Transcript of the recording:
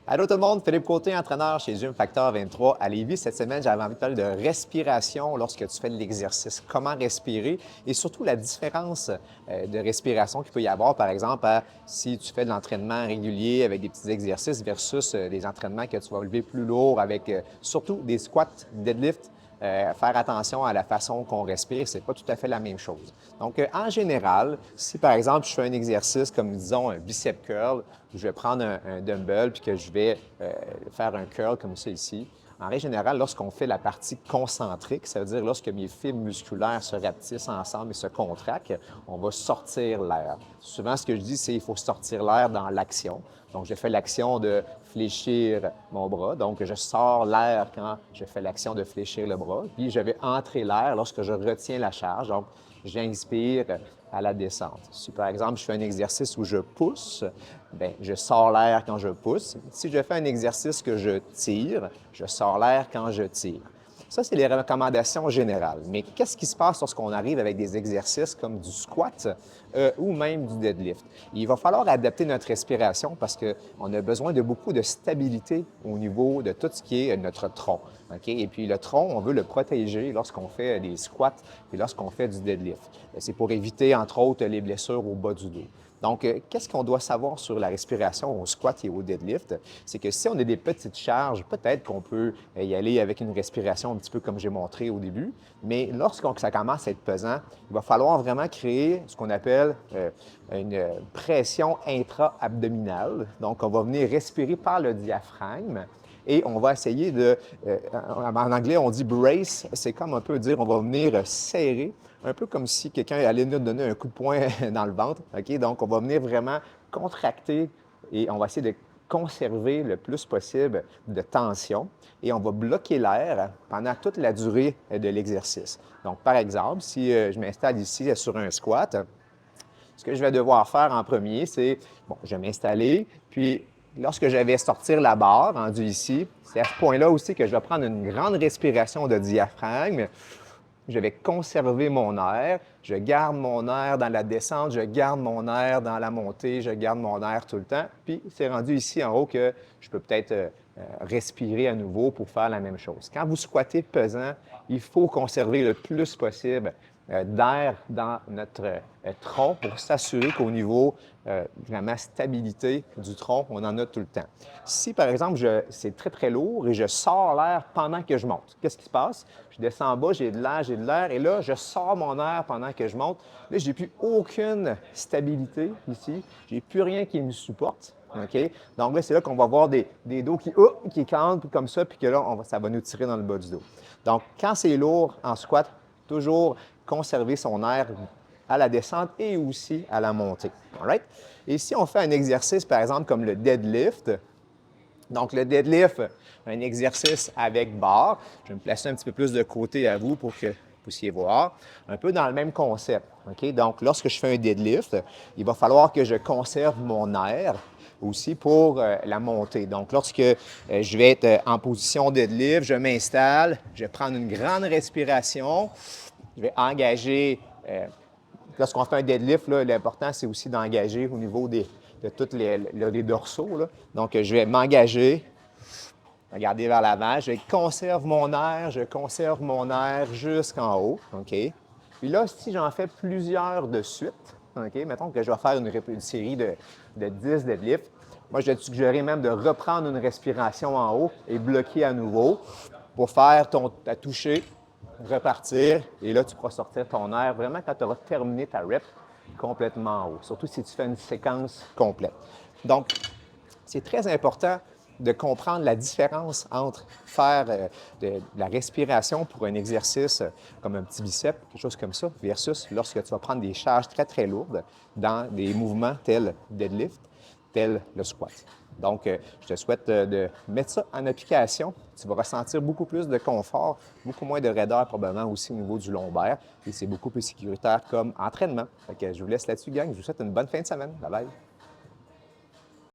Allô tout le monde, Philippe Côté, entraîneur chez Gym Factor 23 à Lévis. Cette semaine, j'avais envie de parler de respiration lorsque tu fais de l'exercice. Comment respirer et surtout la différence de respiration qu'il peut y avoir, par exemple, si tu fais de l'entraînement régulier avec des petits exercices versus des entraînements que tu vas lever plus lourd avec surtout des squats, deadlifts. Faire attention à la façon qu'on respire, c'est pas tout à fait la même chose. Donc, en général, si par exemple je fais un exercice comme disons un bicep curl, je vais prendre un dumbbell puis que je vais faire un curl comme ça ici. En règle générale, lorsqu'on fait la partie concentrique, ça veut dire lorsque mes fibres musculaires se rapetissent ensemble et se contractent, on va sortir l'air. Souvent, ce que je dis, c'est qu'il faut sortir l'air dans l'action. Donc, je fais l'action de fléchir mon bras. Donc, je sors l'air quand je fais l'action de fléchir le bras. Puis, je vais entrer l'air lorsque je retiens la charge. Donc, j'inspire à la descente. Si, par exemple, je fais un exercice où je pousse, bien, je sors l'air quand je pousse. Si je fais un exercice que je tire, je sors l'air quand je tire. Ça, c'est les recommandations générales. Mais qu'est-ce qui se passe lorsqu'on arrive avec des exercices comme du squat ou même du deadlift? Il va falloir adapter notre respiration parce qu'on a besoin de beaucoup de stabilité au niveau de tout ce qui est notre tronc. Okay? Et puis le tronc, on veut le protéger lorsqu'on fait des squats et lorsqu'on fait du deadlift. C'est pour éviter, entre autres, les blessures au bas du dos. Donc, qu'est-ce qu'on doit savoir sur la respiration au squat et au deadlift? C'est que si on a des petites charges, peut-être qu'on peut y aller avec une respiration un petit peu comme j'ai montré au début, mais lorsque ça commence à être pesant, il va falloir vraiment créer ce qu'on appelle une pression intra-abdominale. Donc, on va venir respirer par le diaphragme et on va essayer de, en anglais, on dit brace, c'est comme un peu dire, on va venir serrer, un peu comme si quelqu'un allait nous donner un coup de poing dans le ventre. OK? Donc, on va venir vraiment contracter et on va essayer de conserver le plus possible de tension et on va bloquer l'air pendant toute la durée de l'exercice. Donc, par exemple, si je m'installe ici sur un squat, ce que je vais devoir faire en premier, c'est, bon, je vais m'installer, puis lorsque je vais sortir la barre, rendue ici, c'est à ce point-là aussi que je vais prendre une grande respiration de diaphragme. Je vais conserver mon air, je garde mon air dans la descente, je garde mon air dans la montée, je garde mon air tout le temps. Puis c'est rendu ici en haut que je peux peut-être respirer à nouveau pour faire la même chose. Quand vous squattez pesant, il faut conserver le plus possible d'air dans notre tronc pour s'assurer qu'au niveau vraiment stabilité du tronc, on en a tout le temps. Si, par exemple, c'est très, très lourd et je sors l'air pendant que je monte, qu'est-ce qui se passe? Je descends en bas, j'ai de l'air, et là, je sors mon air pendant que je monte. Là, j'ai plus aucune stabilité ici. J'ai plus rien qui me supporte. OK? Donc là, c'est là qu'on va voir des dos qui campent comme ça, puis que là, ça va nous tirer dans le bas du dos. Donc, quand c'est lourd en squat, toujours conserver son air à la descente et aussi à la montée. All right? Et si on fait un exercice, par exemple, comme le deadlift, donc le deadlift, un exercice avec barre, je vais me placer un petit peu plus de côté à vous pour que vous puissiez voir, un peu dans le même concept. OK? Donc, lorsque je fais un deadlift, il va falloir que je conserve mon air aussi pour la montée. Donc, lorsque je vais être en position deadlift, je m'installe, je vais prendre une grande respiration, je vais engager, lorsqu'on fait un deadlift, l'important, c'est aussi d'engager au niveau de tous les dorsaux. Là. Donc, je vais m'engager, regarder vers l'avant, je conserve mon air jusqu'en haut. OK? Puis là, si j'en fais plusieurs de suite, OK? Mettons que je vais faire une série de 10 deadlifts. Moi, je vais te suggérer même de reprendre une respiration en haut et bloquer à nouveau pour faire ta toucher, repartir, et là, tu pourras sortir ton air vraiment quand tu auras terminé ta rep complètement en haut, surtout si tu fais une séquence complète. Donc, c'est très important de comprendre la différence entre faire de la respiration pour un exercice comme un petit bicep, quelque chose comme ça, versus lorsque tu vas prendre des charges très, très lourdes dans des mouvements tels deadlift, tel le squat. Donc, je te souhaite de mettre ça en application. Tu vas ressentir beaucoup plus de confort, beaucoup moins de raideur probablement aussi au niveau du lombaire et c'est beaucoup plus sécuritaire comme entraînement. Donc, je vous laisse là-dessus, gang. Je vous souhaite une bonne fin de semaine. Bye bye!